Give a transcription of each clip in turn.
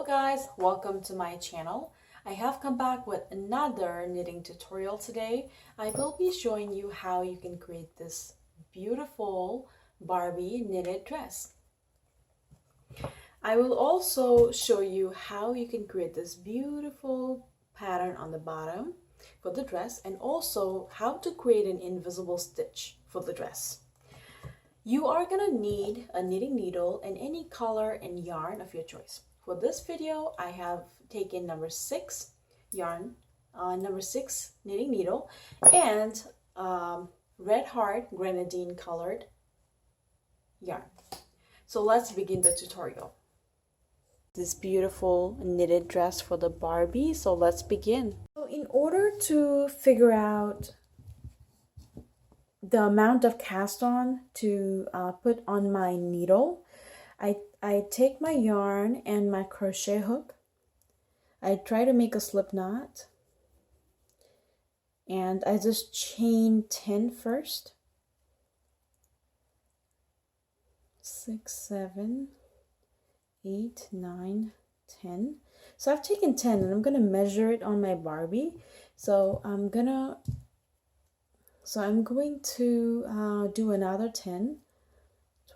Hello guys, welcome to my channel. I have come back with another knitting tutorial today. I will be showing you how you can create this beautiful Barbie knitted dress. I will also show you how you can create this beautiful pattern on the bottom for the dress, and also how to create an invisible stitch for the dress. You are gonna need a knitting needle and any color and yarn of your choice. For this video, I have taken number 6 yarn, number 6 knitting needle, and red heart grenadine colored yarn. So let's begin the tutorial. This beautiful knitted dress for the Barbie, so let's begin. So in order to figure out the amount of cast on to put on my needle, I take my yarn and my crochet hook. I try to make a slip knot, and I just chain 10 first. 6, 7, 8, 9, 10. So I've taken 10 and I'm gonna measure it on my Barbie. So I'm going to do another 10,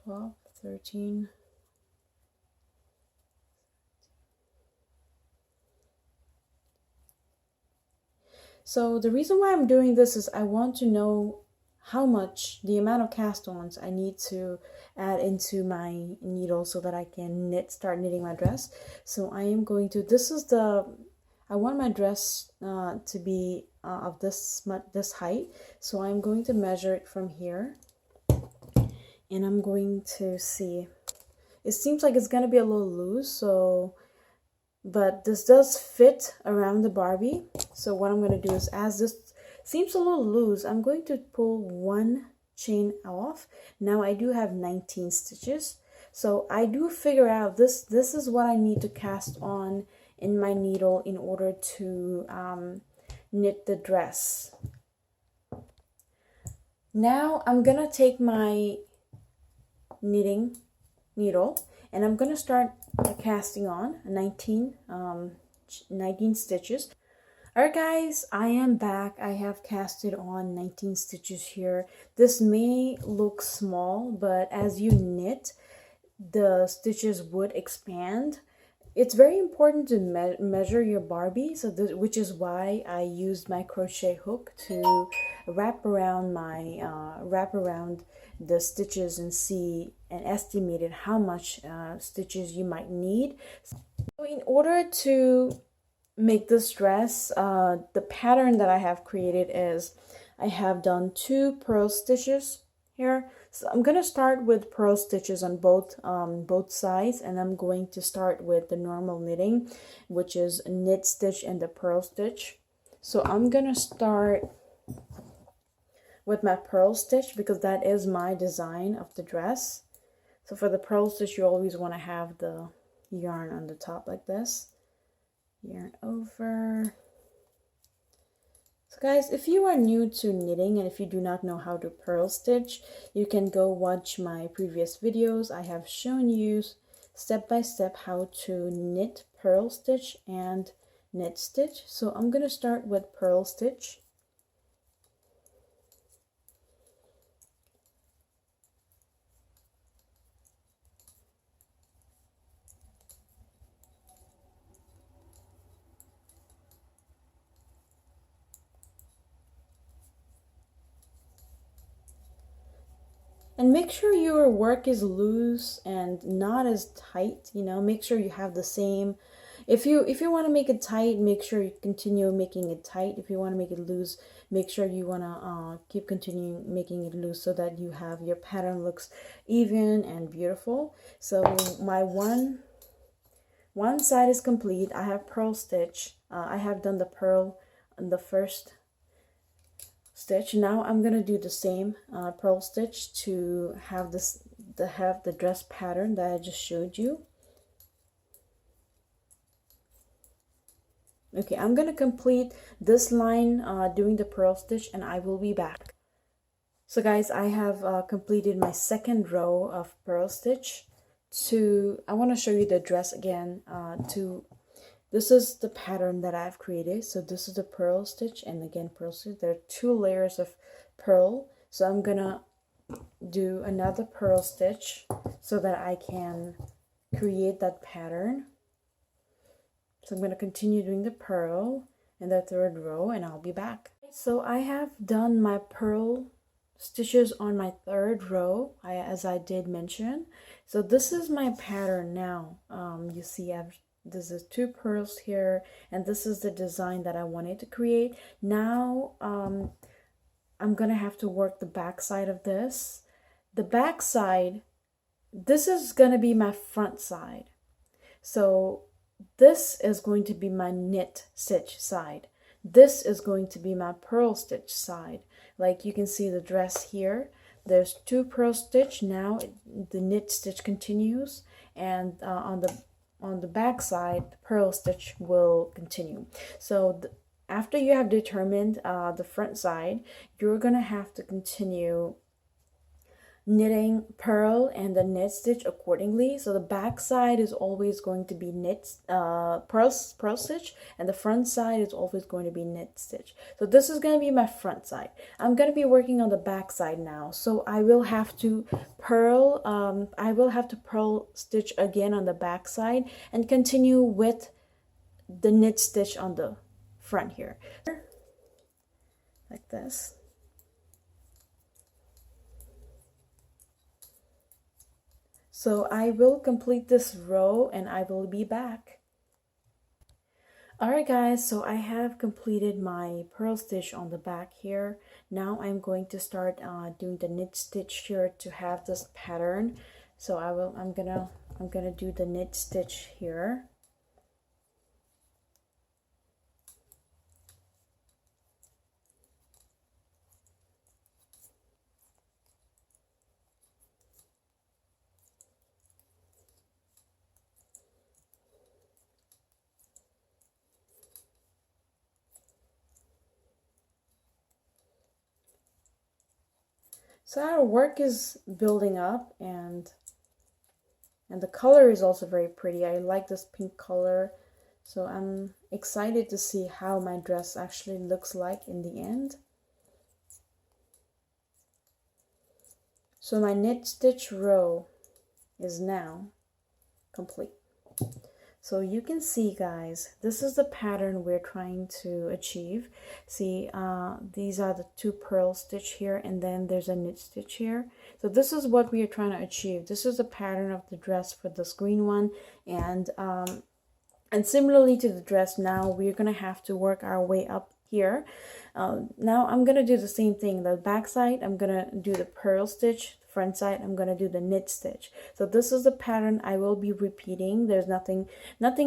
12, 13, so the reason why I'm doing this is I want to know how much, the amount of cast-ons I need to add into my needle so that I can start knitting my dress. So I am going to, I want my dress to be of this height. So I'm going to measure it from here, and I'm going to see. It seems like it's going to be a little loose, but this does fit around the Barbie. So what I'm going to do is, as this seems a little loose, I'm going to pull one chain off. Now I do have 19 stitches. So I do figure out this is what I need to cast on in my needle in order to knit the dress. Now I'm going to take my knitting needle and I'm going to start casting on 19 stitches. Alright guys, I am back. I have casted on 19 stitches here. This may look small, but as you knit, the stitches would expand. It's very important to measure your Barbie, which is why I used my crochet hook to wrap around the stitches and see and estimated how much stitches you might need. So in order to make this dress, the pattern that I have created is I have done 2 purl stitches here. So I'm going to start with purl stitches on both sides, and I'm going to start with the normal knitting, which is a knit stitch and the purl stitch. So I'm going to start with my purl stitch because that is my design of the dress. So for the purl stitch, you always want to have the yarn on the top like this. Yarn over. So guys, if you are new to knitting and if you do not know how to purl stitch, you can go watch my previous videos. I have shown you step by step how to knit, purl stitch, and knit stitch. So I'm going to start with purl stitch. And make sure your work is loose and not as tight, you know, make sure you have the same. If you want to make it tight, make sure you continue making it tight. If you want to make it loose, make sure you want to keep continuing making it loose so that you have your pattern looks even and beautiful. So my one side is complete. I have purl stitch. I have done the purl on the first stitch. Now I'm gonna do the same purl stitch to have the dress pattern that I just showed you. Okay, I'm gonna complete this line doing the purl stitch, and I will be back. So guys, I have completed my second row of purl stitch I want to show you the dress again. This is the pattern that I've created. So this is the pearl stitch, and again pearl stitch. There are 2 layers of pearl. So I'm gonna do another pearl stitch so that I can create that pattern. So I'm going to continue doing the pearl in the 3rd row, and I'll be back. So I have done my pearl stitches on my 3rd row, as I did mention. So this is my pattern now. You see this is 2 pearls here, and this is the design that I wanted to create. Now I'm gonna have to work the back side of this. The back side, this is gonna be my front side. So this is going to be my knit stitch side. This is going to be my pearl stitch side. Like you can see the dress here. There's 2 pearl stitch. Now the knit stitch continues, and on the back side, the pearl stitch will continue. So after you have determined the front side, you're gonna have to continue knitting pearl and the knit stitch accordingly. So the back side is always going to be pearl stitch, and the front side is always going to be knit stitch. So this is going to be my front side. I'm going to be working on the back side now, so I will have to pearl stitch again on the back side and continue with the knit stitch on the front here, like this. So I will complete this row and I will be back. Alright guys, so I have completed my pearl stitch on the back here. Now I'm going to start doing the knit stitch here to have this pattern. So I'm gonna do the knit stitch here. So our work is building up, and the color is also very pretty. I like this pink color, so I'm excited to see how my dress actually looks like in the end. So my knit stitch row is now complete. So you can see, guys, this is the pattern we're trying to achieve. See, these are the 2 pearl stitch here, and then there's a knit stitch here. So this is what we are trying to achieve. This is the pattern of the dress for this green one, and similarly to the dress, now we're gonna have to work our way up here. Now I'm gonna do the same thing. The back side, I'm gonna do the pearl stitch. Front side, I'm gonna do the knit stitch. So this is the pattern I will be repeating. There's nothing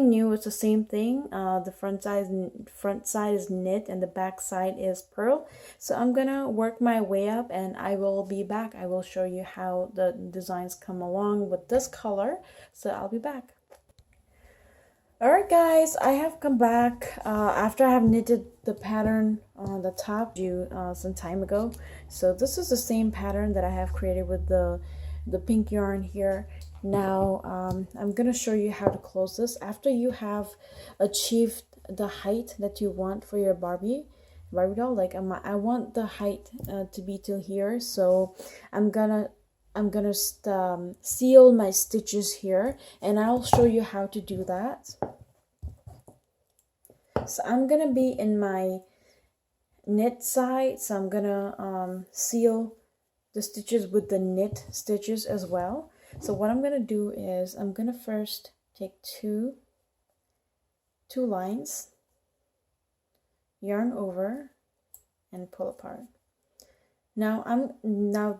new. It's the same thing. The front side is knit and the back side is pearl. So I'm gonna work my way up and I will be back. I will show you how the designs come along with this color. So I'll be back. Alright guys, I have come back after I have knitted the pattern on the top some time ago. So this is the same pattern that I have created with the pink yarn here. Now I'm going to show you how to close this after you have achieved the height that you want for your Barbie doll. Like I want the height to be till here, so I'm gonna seal my stitches here, and I'll show you how to do that. So I'm gonna be in my knit side, so I'm gonna seal the stitches with the knit stitches as well. So what I'm gonna do is I'm gonna first take two lines, yarn over, and pull apart. Now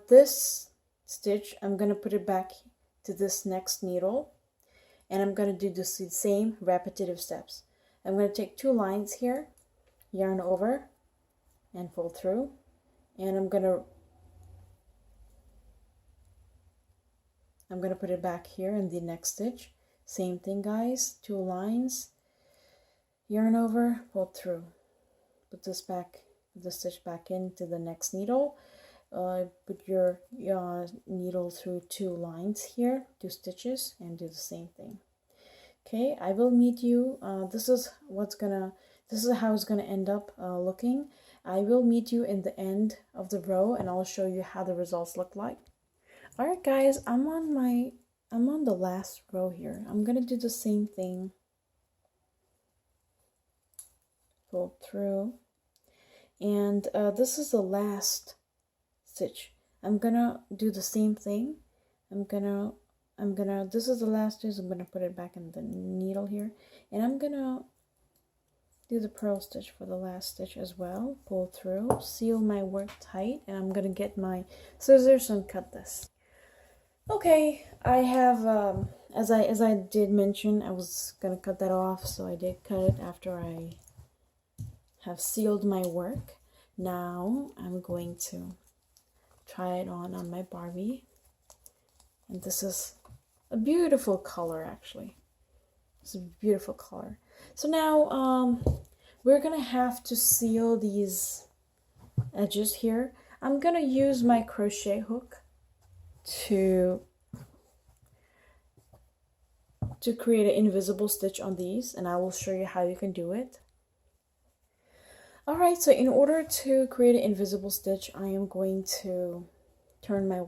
this stitch, I'm gonna put it back to this next needle, and I'm gonna do the same repetitive steps. I'm gonna take 2 lines here, yarn over, and pull through, and I'm gonna put it back here in the next stitch. Same thing, guys. 2 lines, yarn over, pull through. Put this stitch back into the next needle. put your needle through 2 lines here, 2 stitches, and do the same thing. Okay, I will meet you. This is how it's gonna end up looking. I will meet you in the end of the row, and I'll show you how the results look like. All right, guys, I'm on the last row here. I'm gonna do the same thing. Pull through, and this is the last stitch. I'm gonna do the same thing. This is the last stitch. I'm gonna put it back in the needle here, and I'm gonna do the purl stitch for the last stitch as well. Pull through, seal my work tight, and I'm gonna get my scissors and cut this. Okay, I have as I did mention, I was gonna cut that off, so I did cut it after I have sealed my work. Now I'm going to try it on my Barbie, and this is a beautiful color. Actually, it's a beautiful color. So now we're gonna have to seal these edges here. I'm gonna use my crochet hook to create an invisible stitch on these, and I will show you how you can do it. Alright, so in order to create an invisible stitch, I am going to turn my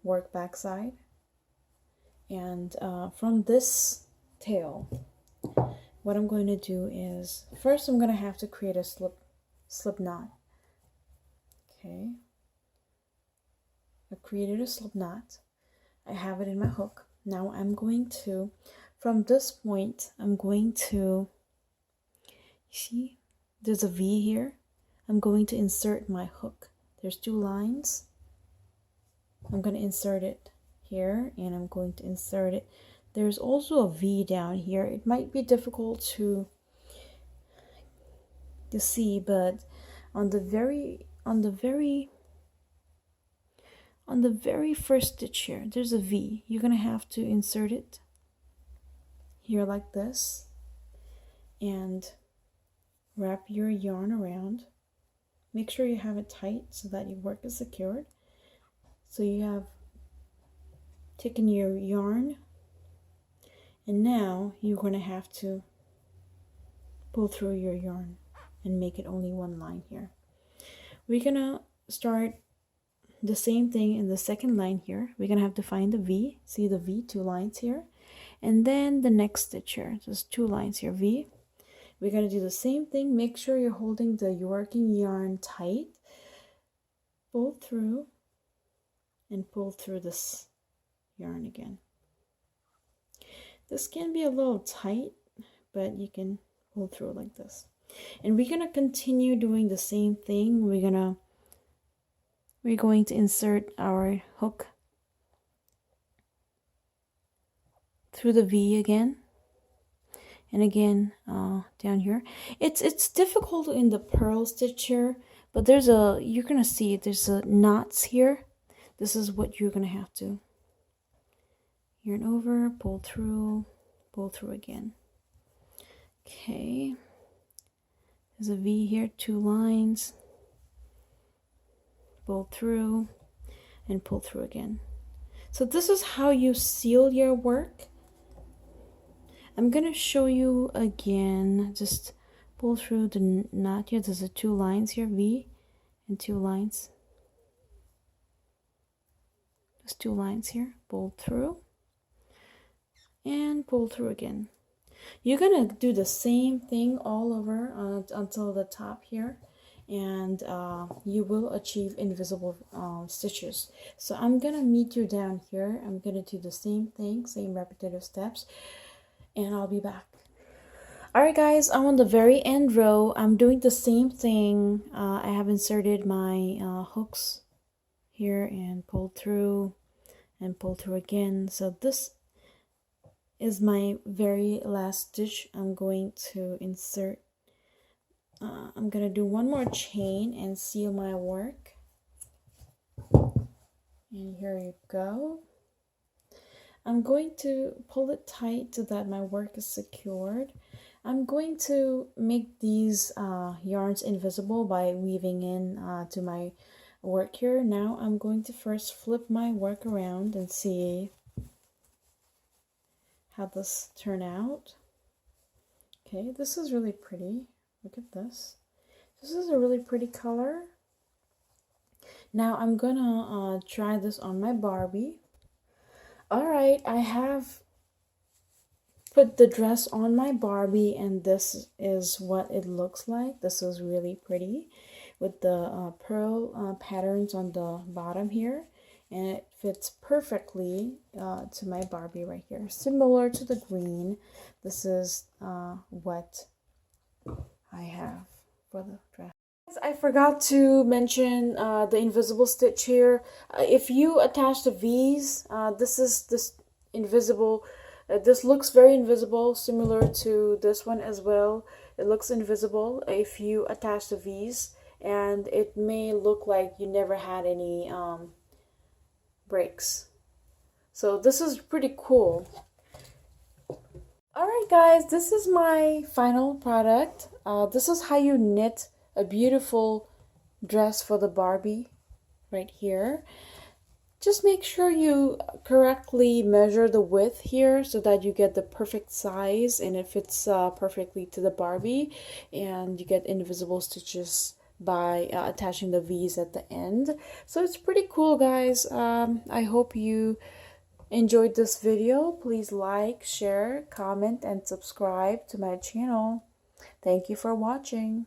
work backside, and from this tail, what I'm going to do is first I'm going to have to create a slip knot. Okay, I created a slip knot. I have it in my hook. Now I'm going to, from this point, I'm going to, see, there's a V here. I'm going to insert my hook. There's 2 lines. I'm going to insert it here, and I'm going to insert it. There's also a V down here. It might be difficult to see, but on the very first stitch here, there's a V. You're gonna have to insert it here like this, and wrap your yarn around. Make sure you have it tight so that your work is secured. So you have taken your yarn, and now you're going to have to pull through your yarn and make it only 1 line here. We're gonna start the same thing in the second line here. We're gonna have to find the V. See the V, 2 lines here, and then the next stitch here, just 2 lines here, V. We're gonna do the same thing. Make sure you're holding the working yarn tight. Pull through and pull through this yarn again. This can be a little tight, but you can pull through like this. And we're gonna continue doing the same thing. We're going to insert our hook through the V again, and again down here. It's difficult in the purl stitch here, but you're gonna see there's knots here. This is what you're gonna have to yarn over, pull through again. Okay, there's a V here, 2 lines, pull through and pull through again. So this is how you seal your work. I'm gonna show you again. Just pull through the knot here. There's 2 lines here, V, and 2 lines. There's 2 lines here. Pull through and pull through again. You're gonna do the same thing all over until the top here, and you will achieve invisible stitches. So I'm gonna meet you down here. I'm gonna do the same thing, same repetitive steps, and I'll be back. Alright guys, I'm on the very end row. I'm doing the same thing. I have inserted my hooks here and pulled through and pull through again. So this is my very last stitch. I'm going to insert, I'm going to do 1 more chain and seal my work. And here you go. I'm going to pull it tight so that my work is secured. I'm going to make these yarns invisible by weaving in to my work here. Now I'm going to first flip my work around and see how this turn out. Okay, this is really pretty. Look at this. This is a really pretty color. Now I'm gonna try this on my Barbie. Alright, I have put the dress on my Barbie, and this is what it looks like. This is really pretty with the pearl patterns on the bottom here, and it fits perfectly to my Barbie right here, similar to the green. This is what I have for the dress. I forgot to mention the invisible stitch here. If you attach the V's, this invisible. This looks very invisible, similar to this one as well. It looks invisible if you attach the V's, and it may look like you never had any breaks. So this is pretty cool. Alright guys, this is my final product. This is how you knit a beautiful dress for the Barbie right here. Just make sure you correctly measure the width here so that you get the perfect size and it fits perfectly to the Barbie, and you get invisible stitches by attaching the V's at the end. So it's pretty cool, guys. I hope you enjoyed this video. Please like, share, comment, and subscribe to my channel. Thank you for watching.